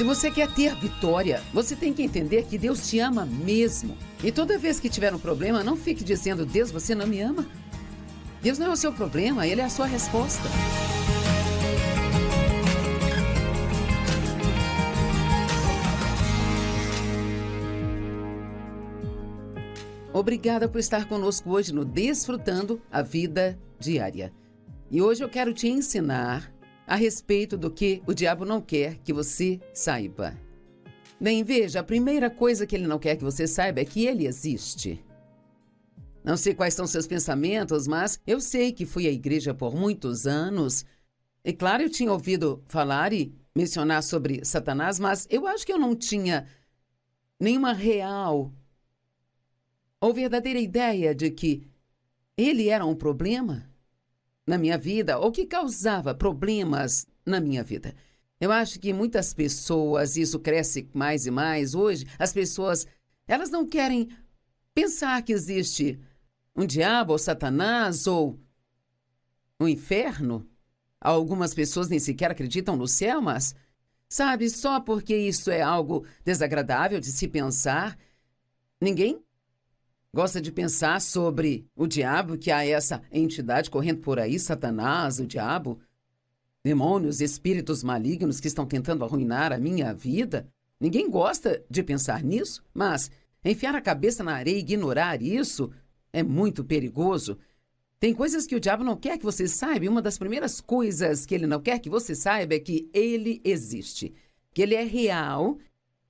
Se você quer ter vitória, você tem que entender que Deus te ama mesmo. E toda vez que tiver um problema, não fique dizendo: Deus, você não me ama. Deus não é o seu problema, Ele é a sua resposta. Obrigada por estar conosco hoje no Desfrutando a Vida Diária. E hoje eu quero te ensinar a respeito do que o diabo não quer que você saiba. Bem, veja, a primeira coisa que ele não quer que você saiba é que ele existe. Não sei quais são seus pensamentos, mas eu sei que fui à igreja por muitos anos. E claro, eu tinha ouvido falar e mencionar sobre Satanás, mas eu acho que eu não tinha nenhuma real ou verdadeira ideia de que ele era um problema na minha vida ou que causava problemas na minha vida. Eu acho que muitas pessoas, isso cresce mais e mais hoje, as pessoas, elas não querem pensar que existe um diabo ou Satanás ou um inferno. Algumas pessoas nem sequer acreditam no céu, mas, sabe, só porque isso é algo desagradável de se pensar, ninguém gosta de pensar sobre o diabo, que há essa entidade correndo por aí, Satanás, o diabo, demônios, espíritos malignos que estão tentando arruinar a minha vida. Ninguém gosta de pensar nisso, mas enfiar a cabeça na areia e ignorar isso é muito perigoso. Tem coisas que o diabo não quer que você saiba, e uma das primeiras coisas que ele não quer que você saiba é que ele existe, que ele é real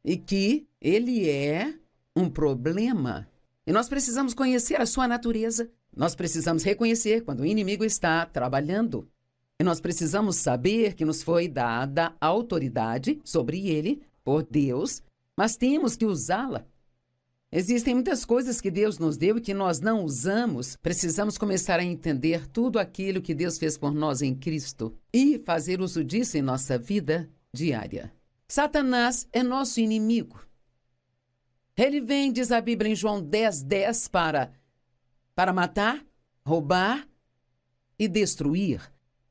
e que ele é um problema. E nós precisamos conhecer a sua natureza. Nós precisamos reconhecer quando o inimigo está trabalhando. E nós precisamos saber que nos foi dada autoridade sobre ele por Deus, mas temos que usá-la. Existem muitas coisas que Deus nos deu e que nós não usamos. Precisamos começar a entender tudo aquilo que Deus fez por nós em Cristo e fazer uso disso em nossa vida diária. Satanás é nosso inimigo. Ele vem, diz a Bíblia em João 10:10, para matar, roubar e destruir.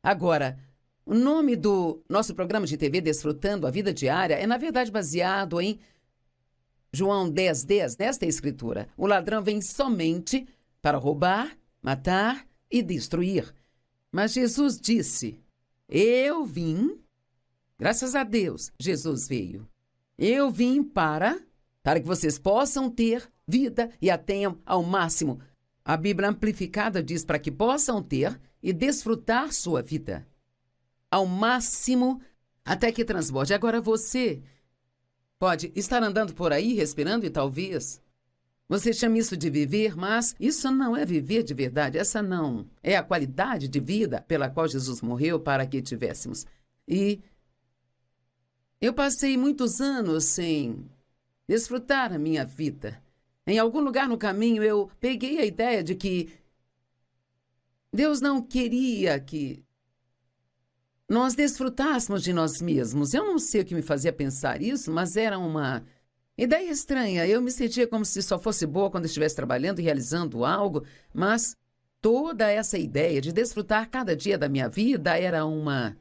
Agora, o nome do nosso programa de TV Desfrutando a Vida Diária é, na verdade, baseado em João 10:10, nesta escritura. O ladrão vem somente para roubar, matar e destruir. Mas Jesus disse: eu vim, graças a Deus, Jesus veio. Eu vim para que vocês possam ter vida e a tenham ao máximo. A Bíblia Amplificada diz para que possam ter e desfrutar sua vida ao máximo até que transborde. Agora você pode estar andando por aí, respirando e talvez você chame isso de viver, mas isso não é viver de verdade. Essa não é a qualidade de vida pela qual Jesus morreu para que tivéssemos. E eu passei muitos anos sem desfrutar a minha vida. Em algum lugar no caminho eu peguei a ideia de que Deus não queria que nós desfrutássemos de nós mesmos. Eu não sei o que me fazia pensar isso, mas era uma ideia estranha. Eu me sentia como se só fosse boa quando estivesse trabalhando e realizando algo, mas toda essa ideia de desfrutar cada dia da minha vida era uma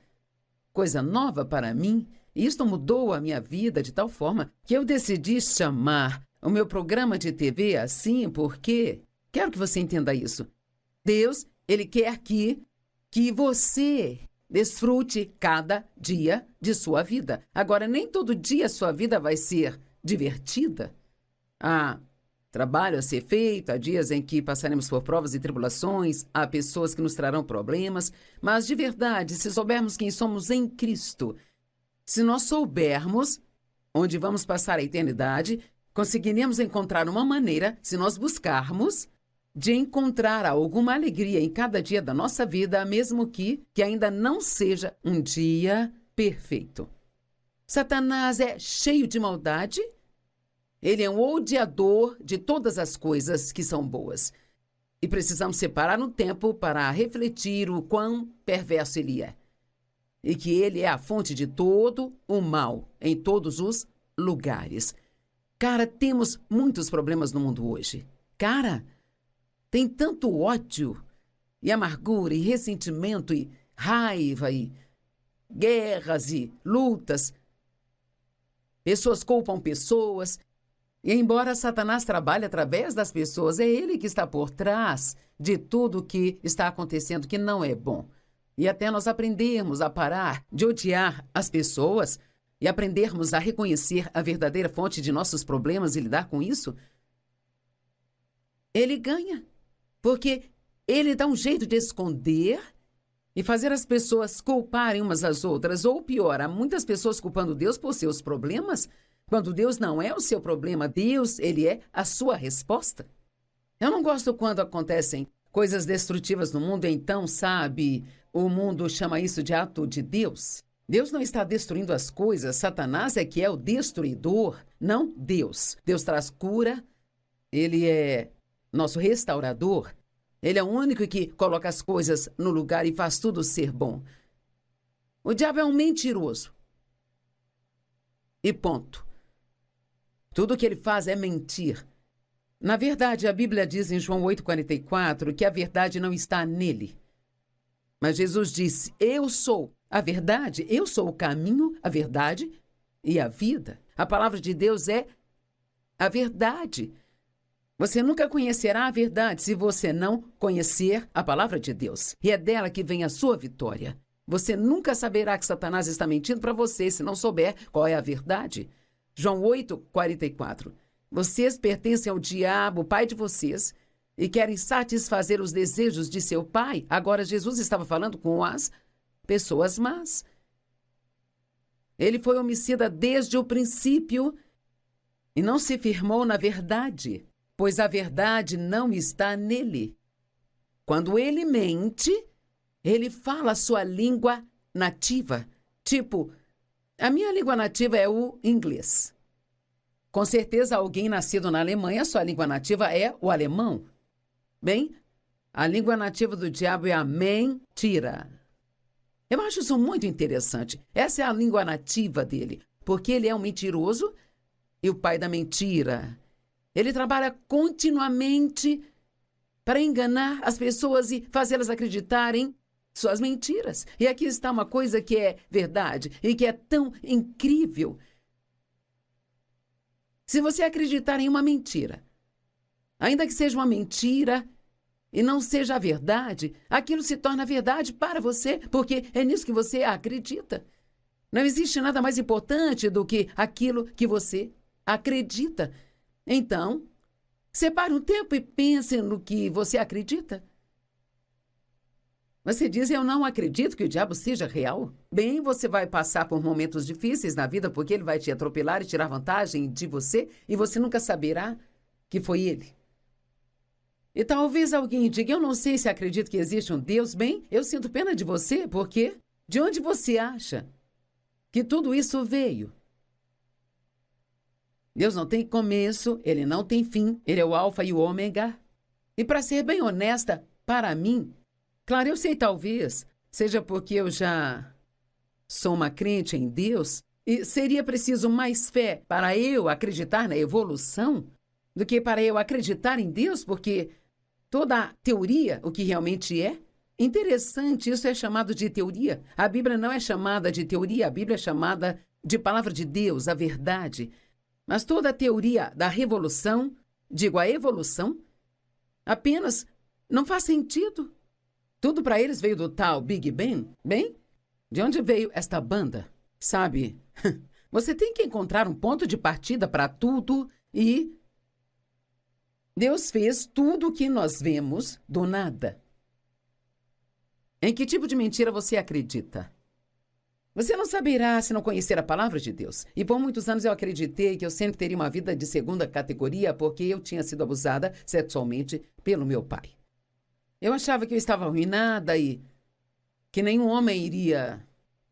coisa nova para mim. E isto mudou a minha vida de tal forma que eu decidi chamar o meu programa de TV assim porque quero que você entenda isso. Deus, Ele quer que você desfrute cada dia de sua vida. Agora, nem todo dia a sua vida vai ser divertida. Há trabalho a ser feito, há dias em que passaremos por provas e tribulações, há pessoas que nos trarão problemas, mas de verdade, se soubermos quem somos em Cristo, se nós soubermos onde vamos passar a eternidade, conseguiremos encontrar uma maneira, se nós buscarmos, de encontrar alguma alegria em cada dia da nossa vida, mesmo que ainda não seja um dia perfeito. Satanás é cheio de maldade. Ele é um odiador de todas as coisas que são boas. E precisamos separar um tempo para refletir o quão perverso ele é. E que ele é a fonte de todo o mal em todos os lugares. Cara, temos muitos problemas no mundo hoje. Cara, tem tanto ódio e amargura e ressentimento e raiva e guerras e lutas. Pessoas culpam pessoas. E embora Satanás trabalhe através das pessoas, é ele que está por trás de tudo que está acontecendo que não é bom. E até nós aprendermos a parar de odiar as pessoas e aprendermos a reconhecer a verdadeira fonte de nossos problemas e lidar com isso, ele ganha. Porque ele dá um jeito de esconder e fazer as pessoas culparem umas às outras. Ou pior, há muitas pessoas culpando Deus por seus problemas, quando Deus não é o seu problema. Deus, ele é a sua resposta. Eu não gosto quando acontecem coisas destrutivas no mundo, então, sabe, o mundo chama isso de ato de Deus. Deus não está destruindo as coisas, Satanás é que é o destruidor, não Deus. Deus traz cura, ele é nosso restaurador, ele é o único que coloca as coisas no lugar e faz tudo ser bom. O diabo é um mentiroso. E ponto. Tudo que ele faz é mentir. Na verdade, a Bíblia diz em João 8,44 que a verdade não está nele. Mas Jesus disse, eu sou a verdade, eu sou o caminho, a verdade e a vida. A palavra de Deus é a verdade. Você nunca conhecerá a verdade se você não conhecer a palavra de Deus. E é dela que vem a sua vitória. Você nunca saberá que Satanás está mentindo para você se não souber qual é a verdade. João 8,44. Vocês pertencem ao diabo, pai de vocês, e querem satisfazer os desejos de seu pai. Agora, Jesus estava falando com as pessoas más. Ele foi homicida desde o princípio e não se firmou na verdade, pois a verdade não está nele. Quando ele mente, ele fala a sua língua nativa. Tipo, a minha língua nativa é o inglês. Com certeza, alguém nascido na Alemanha, sua língua nativa é o alemão. Bem, a língua nativa do diabo é a mentira. Eu acho isso muito interessante. Essa é a língua nativa dele, porque ele é um mentiroso e o pai da mentira. Ele trabalha continuamente para enganar as pessoas e fazê-las acreditarem suas mentiras. E aqui está uma coisa que é verdade e que é tão incrível. Se você acreditar em uma mentira, ainda que seja uma mentira e não seja a verdade, aquilo se torna verdade para você, porque é nisso que você acredita. Não existe nada mais importante do que aquilo que você acredita. Então, separe um tempo e pense no que você acredita. Você diz, eu não acredito que o diabo seja real. Bem, você vai passar por momentos difíceis na vida porque ele vai te atropelar e tirar vantagem de você e você nunca saberá que foi ele. E talvez alguém diga, eu não sei se acredito que existe um Deus. Bem, eu sinto pena de você porque de onde você acha que tudo isso veio? Deus não tem começo, ele não tem fim, ele é o alfa e o ômega. E para ser bem honesta, para mim, claro, eu sei talvez, seja porque eu já sou uma crente em Deus, e seria preciso mais fé para eu acreditar na evolução do que para eu acreditar em Deus, porque toda a teoria, o que realmente é, interessante, isso é chamado de teoria. A Bíblia não é chamada de teoria, a Bíblia é chamada de palavra de Deus, a verdade. Mas toda a teoria da revolução, digo a evolução, apenas não faz sentido. Tudo para eles veio do tal Big Bang. Bem, de onde veio esta banda? Sabe, você tem que encontrar um ponto de partida para tudo e Deus fez tudo o que nós vemos do nada. Em que tipo de mentira você acredita? Você não saberá se não conhecer a palavra de Deus. E por muitos anos eu acreditei que eu sempre teria uma vida de segunda categoria porque eu tinha sido abusada sexualmente pelo meu pai. Eu achava que eu estava arruinada e que nenhum homem iria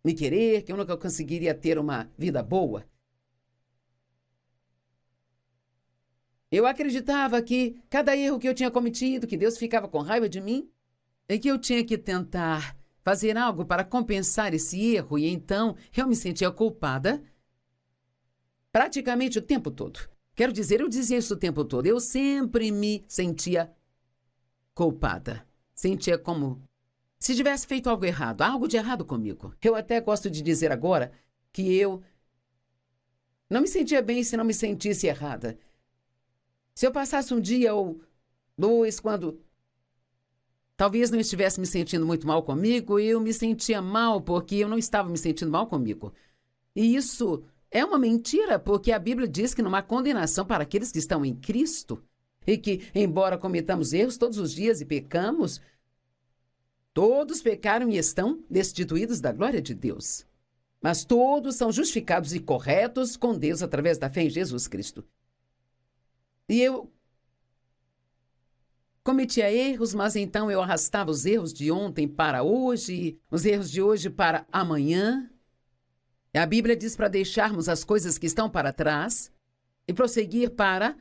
me querer, que eu nunca conseguiria ter uma vida boa. Eu acreditava que cada erro que eu tinha cometido, que Deus ficava com raiva de mim, e que eu tinha que tentar fazer algo para compensar esse erro, e então eu me sentia culpada praticamente o tempo todo. Quero dizer, eu dizia isso o tempo todo. Eu sempre me sentia culpada. Sentia como se tivesse feito algo errado, algo de errado comigo. Eu até gosto de dizer agora que eu Não me sentia bem se não me sentisse errada. Se eu passasse um dia ou dois quando talvez não estivesse me sentindo muito mal comigo, eu me sentia mal porque eu não estava me sentindo mal comigo. E isso é uma mentira, porque a Bíblia diz que não há condenação para aqueles que estão em Cristo. E que, embora cometamos erros todos os dias e pecamos, todos pecaram e estão destituídos da glória de Deus. Mas todos são justificados e corretos com Deus através da fé em Jesus Cristo. E eu cometia erros, mas então eu arrastava os erros de ontem para hoje, os erros de hoje para amanhã. A Bíblia diz para deixarmos as coisas que estão para trás e prosseguir para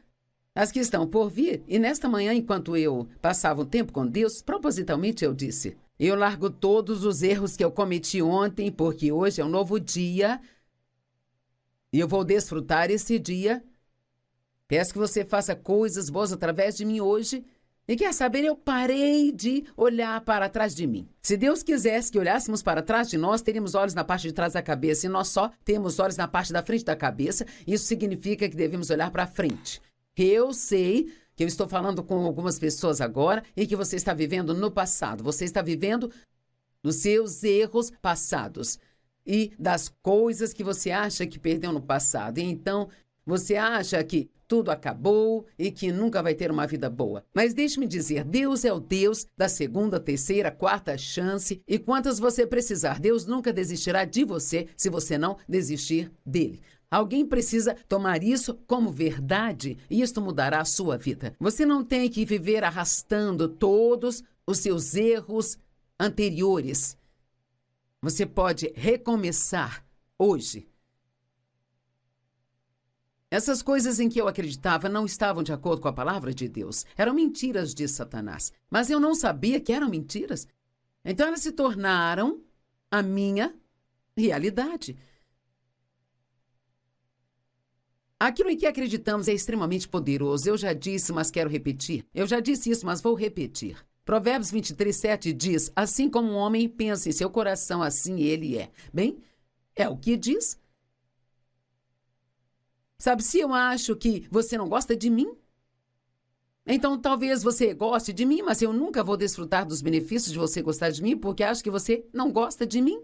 as que estão por vir. E nesta manhã, enquanto eu passava um tempo com Deus, propositalmente eu disse: eu largo todos os erros que eu cometi ontem, porque hoje é um novo dia e eu vou desfrutar esse dia. Peço que você faça coisas boas através de mim hoje. E quer saber, eu parei de olhar para trás de mim. Se Deus quisesse que olhássemos para trás de nós, teríamos olhos na parte de trás da cabeça, e nós só temos olhos na parte da frente da cabeça. Isso significa que devemos olhar para frente. Eu sei que eu estou falando com algumas pessoas agora e que você está vivendo no passado. Você está vivendo dos seus erros passados e das coisas que você acha que perdeu no passado. E então, você acha que tudo acabou e que nunca vai ter uma vida boa. Mas deixe-me dizer, Deus é o Deus da segunda, terceira, quarta chance. E quantas você precisar, Deus nunca desistirá de você se você não desistir dele. Alguém precisa tomar isso como verdade e isto mudará a sua vida. Você não tem que viver arrastando todos os seus erros anteriores. Você pode recomeçar hoje. Essas coisas em que eu acreditava não estavam de acordo com a palavra de Deus. Eram mentiras de Satanás. Mas eu não sabia que eram mentiras. Então elas se tornaram a minha realidade. Aquilo em que acreditamos é extremamente poderoso. Eu já disse, mas quero repetir. Eu já disse isso, mas vou repetir. Provérbios 23:7 diz: assim como um homem pensa em seu coração, assim ele é. Bem, é o que diz. Sabe, se eu acho que você não gosta de mim, então talvez você goste de mim, mas eu nunca vou desfrutar dos benefícios de você gostar de mim porque acho que você não gosta de mim.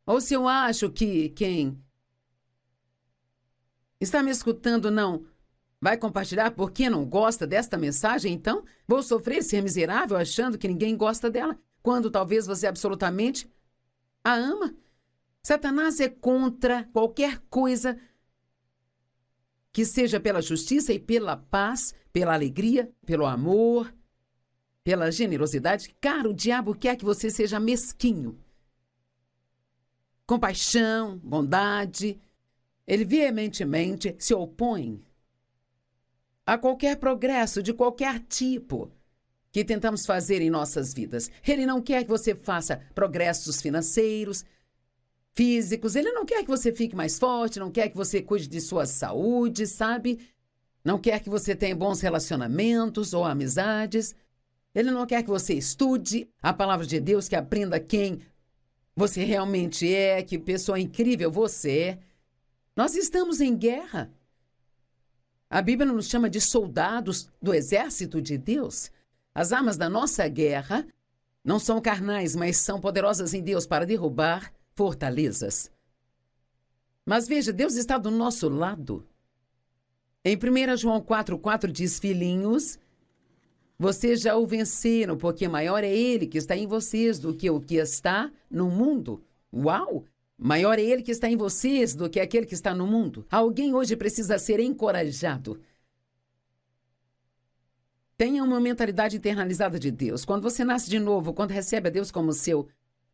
Ou se eu acho que quem está me escutando não vai compartilhar porque não gosta desta mensagem, então vou sofrer, ser miserável achando que ninguém gosta dela, quando talvez você absolutamente a ama. Satanás é contra qualquer coisa que seja pela justiça e pela paz, pela alegria, pelo amor, pela generosidade. Cara, o diabo quer que você seja mesquinho. Compaixão, bondade. Ele veementemente se opõe a qualquer progresso de qualquer tipo que tentamos fazer em nossas vidas. Ele não quer que você faça progressos financeiros, físicos. Ele não quer que você fique mais forte, não quer que você cuide de sua saúde, sabe? Não quer que você tenha bons relacionamentos ou amizades. Ele não quer que você estude a palavra de Deus, que aprenda quem você realmente é, que pessoa incrível você é. Nós estamos em guerra. A Bíblia nos chama de soldados do exército de Deus. As armas da nossa guerra não são carnais, mas são poderosas em Deus para derrubar fortalezas. Mas veja, Deus está do nosso lado. Em 1 João 4:4 diz: filhinhos, vocês já o venceram, porque maior é ele que está em vocês do que o que está no mundo. Uau! Maior é ele que está em vocês do que aquele que está no mundo. Alguém hoje precisa ser encorajado. Tenha uma mentalidade internalizada de Deus. Quando você nasce de novo, quando recebe a Deus como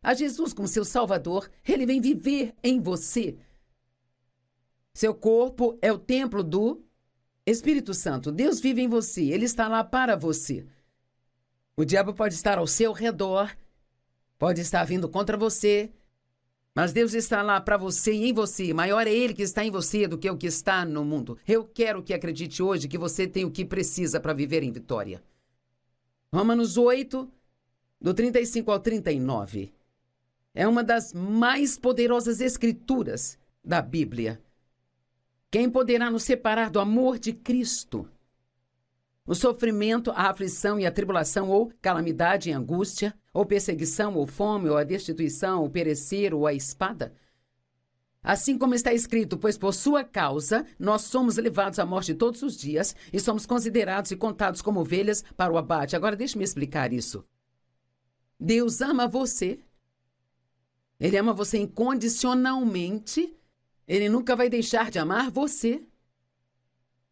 a Jesus como seu Salvador, ele vem viver em você. Seu corpo é o templo do Espírito Santo. Deus vive em você, ele está lá para você. O diabo pode estar ao seu redor, pode estar vindo contra você, mas Deus está lá para você e em você. Maior é ele que está em você do que o que está no mundo. Eu quero que acredite hoje que você tem o que precisa para viver em vitória. Romanos 8, do 35 ao 39. É uma das mais poderosas escrituras da Bíblia. Quem poderá nos separar do amor de Cristo? O sofrimento, a aflição e a tribulação, ou calamidade e angústia, ou perseguição, ou fome, ou a destituição, ou perecer, ou a espada? Assim como está escrito, pois por sua causa nós somos levados à morte todos os dias e somos considerados e contados como ovelhas para o abate. Agora deixe-me explicar isso. Deus ama você. Ele ama você incondicionalmente. Ele nunca vai deixar de amar você.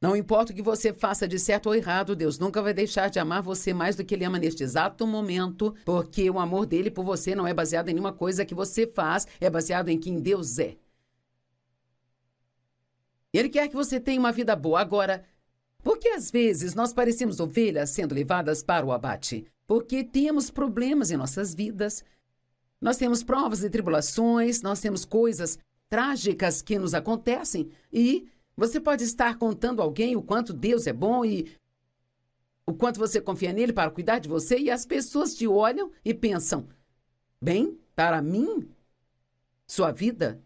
Não importa o que você faça de certo ou errado, Deus nunca vai deixar de amar você mais do que Ele ama neste exato momento, porque o amor dele por você não é baseado em nenhuma coisa que você faz, é baseado em quem Deus é. Ele quer que você tenha uma vida boa. Agora, por que às vezes nós parecemos ovelhas sendo levadas para o abate? Porque temos problemas em nossas vidas, nós temos provas e tribulações, nós temos coisas trágicas que nos acontecem e você pode estar contando a alguém o quanto Deus é bom e o quanto você confia nele para cuidar de você e as pessoas te olham e pensam, bem, para mim, sua vida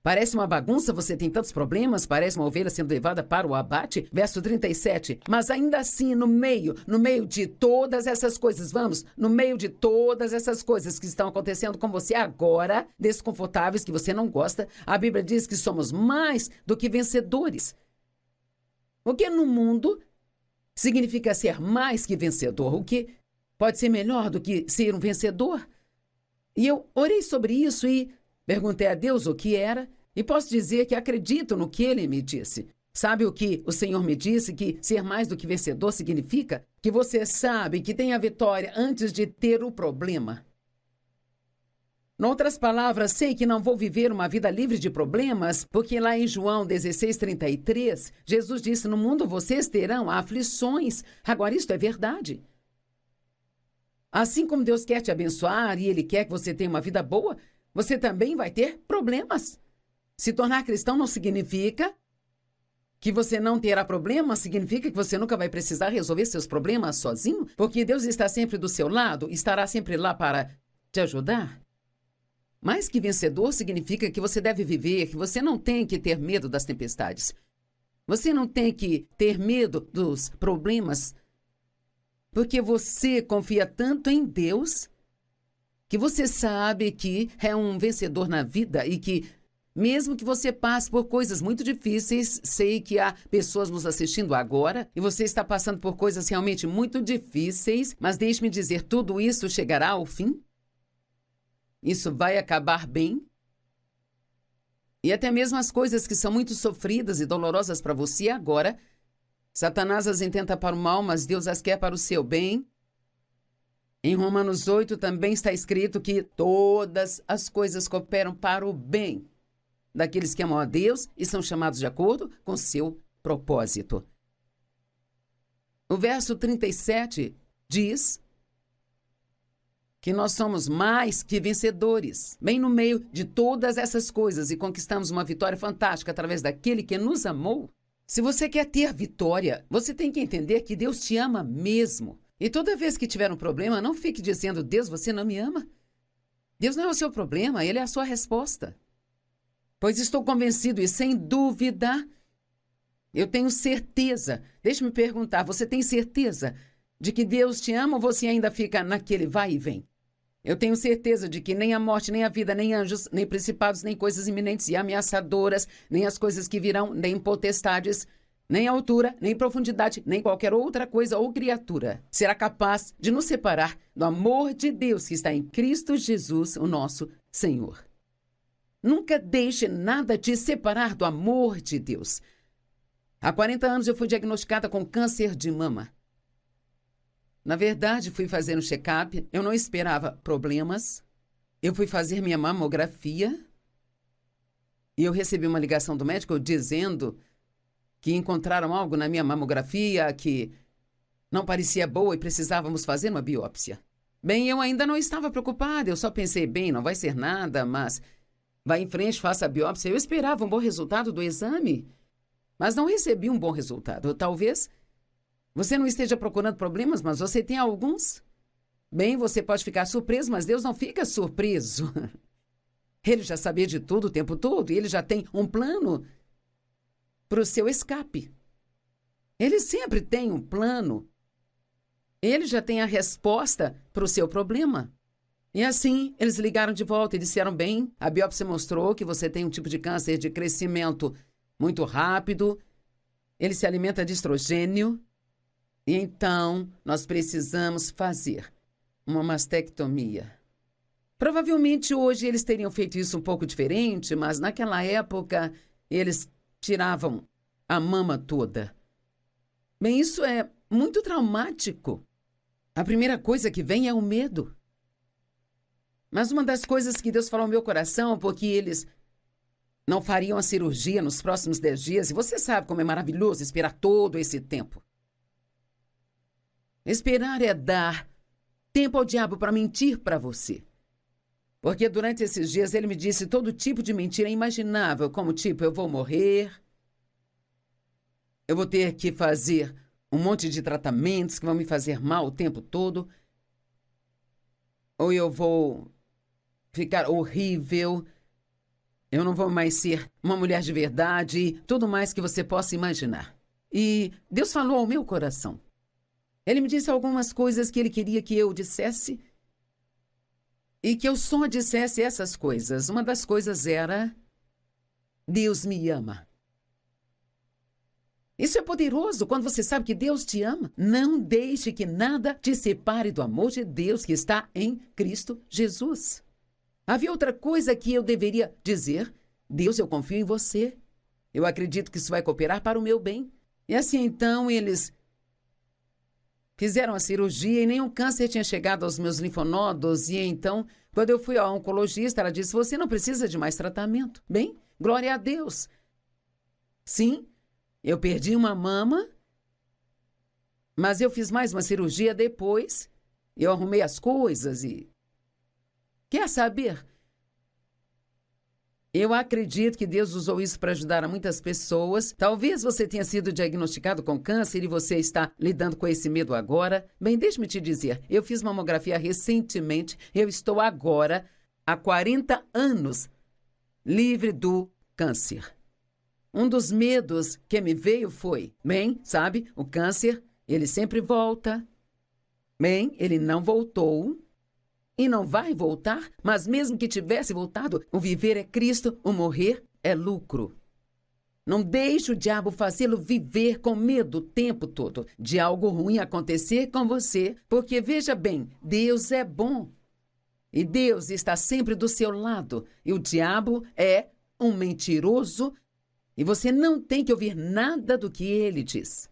parece uma bagunça, você tem tantos problemas, parece uma ovelha sendo levada para o abate. Verso 37, mas ainda assim, no meio de todas essas coisas, no meio de todas essas coisas que estão acontecendo com você agora, desconfortáveis, que você não gosta, a Bíblia diz que somos mais do que vencedores. O que no mundo significa ser mais que vencedor? O que pode ser melhor do que ser um vencedor? E eu orei sobre isso e perguntei a Deus o que era e posso dizer que acredito no que Ele me disse. Sabe o que o Senhor me disse? Que ser mais do que vencedor significa que você sabe que tem a vitória antes de ter o problema. Em outras palavras, sei que não vou viver uma vida livre de problemas, porque lá em João 16:33, Jesus disse, no mundo vocês terão aflições. Agora, isto é verdade. Assim como Deus quer te abençoar e Ele quer que você tenha uma vida boa, você também vai ter problemas. Se tornar cristão não significa que você não terá problemas, significa que você nunca vai precisar resolver seus problemas sozinho, porque Deus está sempre do seu lado, estará sempre lá para te ajudar. Mais que vencedor significa que você deve viver, que você não tem que ter medo das tempestades. Você não tem que ter medo dos problemas, porque você confia tanto em Deus que você sabe que é um vencedor na vida e que, mesmo que você passe por coisas muito difíceis, sei que há pessoas nos assistindo agora e você está passando por coisas realmente muito difíceis, mas deixe-me dizer, tudo isso chegará ao fim? Isso vai acabar bem? E até mesmo as coisas que são muito sofridas e dolorosas para você agora, Satanás as intenta para o mal, mas Deus as quer para o seu bem. Em Romanos 8 também está escrito que todas as coisas cooperam para o bem daqueles que amam a Deus e são chamados de acordo com seu propósito. O verso 37 diz que nós somos mais que vencedores, bem no meio de todas essas coisas e conquistamos uma vitória fantástica através daquele que nos amou. Se você quer ter vitória, você tem que entender que Deus te ama mesmo. E toda vez que tiver um problema, não fique dizendo, Deus, você não me ama. Deus não é o seu problema, Ele é a sua resposta. Pois estou convencido e sem dúvida, eu tenho certeza. Deixe-me perguntar, você tem certeza de que Deus te ama ou você ainda fica naquele vai e vem? Eu tenho certeza de que nem a morte, nem a vida, nem anjos, nem principados, nem coisas iminentes e ameaçadoras, nem as coisas que virão, nem potestades, nem altura, nem profundidade, nem qualquer outra coisa ou criatura será capaz de nos separar do amor de Deus que está em Cristo Jesus, o nosso Senhor. Nunca deixe nada te separar do amor de Deus. Há 40 anos eu fui diagnosticada com câncer de mama. Na verdade, fui fazer um check-up, eu não esperava problemas. Eu fui fazer minha mamografia e eu recebi uma ligação do médico dizendo que encontraram algo na minha mamografia que não parecia boa e precisávamos fazer uma biópsia. Bem, eu ainda não estava preocupada, eu só pensei, bem, não vai ser nada, mas vai em frente, faça a biópsia. Eu esperava um bom resultado do exame, mas não recebi um bom resultado. Talvez você não esteja procurando problemas, mas você tem alguns. Bem, você pode ficar surpreso, mas Deus não fica surpreso. Ele já sabia de tudo o tempo todo e Ele já tem um plano para o seu escape. Ele sempre tem um plano. Ele já tem a resposta para o seu problema. E assim, eles ligaram de volta e disseram, bem, a biópsia mostrou que você tem um tipo de câncer de crescimento muito rápido, ele se alimenta de estrogênio, e então nós precisamos fazer uma mastectomia. Provavelmente hoje eles teriam feito isso um pouco diferente, mas naquela época eles tiravam a mama toda. Bem, isso é muito traumático. A primeira coisa que vem é o medo. Mas uma das coisas que Deus falou ao meu coração, porque eles não fariam a cirurgia nos próximos 10 dias, e você sabe como é maravilhoso esperar todo esse tempo. Esperar é dar tempo ao diabo para mentir para você. Porque durante esses dias ele me disse todo tipo de mentira imaginável, como tipo, eu vou morrer, eu vou ter que fazer um monte de tratamentos que vão me fazer mal o tempo todo, ou eu vou ficar horrível, eu não vou mais ser uma mulher de verdade, e tudo mais que você possa imaginar. E Deus falou ao meu coração. Ele me disse algumas coisas que ele queria que eu dissesse e que eu só dissesse essas coisas. Uma das coisas era: Deus me ama. Isso é poderoso quando você sabe que Deus te ama. Não deixe que nada te separe do amor de Deus que está em Cristo Jesus. Havia outra coisa que eu deveria dizer: Deus, eu confio em você. Eu acredito que isso vai cooperar para o meu bem. E assim, então, eles fizeram a cirurgia e nenhum câncer tinha chegado aos meus linfonodos. E então, quando eu fui ao oncologista, ela disse, você não precisa de mais tratamento. Bem, glória a Deus. Sim, eu perdi uma mama, mas eu fiz mais uma cirurgia depois. Eu arrumei as coisas e... Quer saber? Eu acredito que Deus usou isso para ajudar a muitas pessoas. Talvez você tenha sido diagnosticado com câncer e você está lidando com esse medo agora. Bem, deixe-me te dizer, eu fiz mamografia recentemente. Eu estou agora, há 40 anos, livre do câncer. Um dos medos que me veio foi, bem, sabe, o câncer, ele sempre volta. Bem, ele não voltou. E não vai voltar, mas mesmo que tivesse voltado, o viver é Cristo, o morrer é lucro. Não deixe o diabo fazê-lo viver com medo o tempo todo de algo ruim acontecer com você, porque veja bem, Deus é bom. E Deus está sempre do seu lado, e o diabo é um mentiroso, e você não tem que ouvir nada do que ele diz.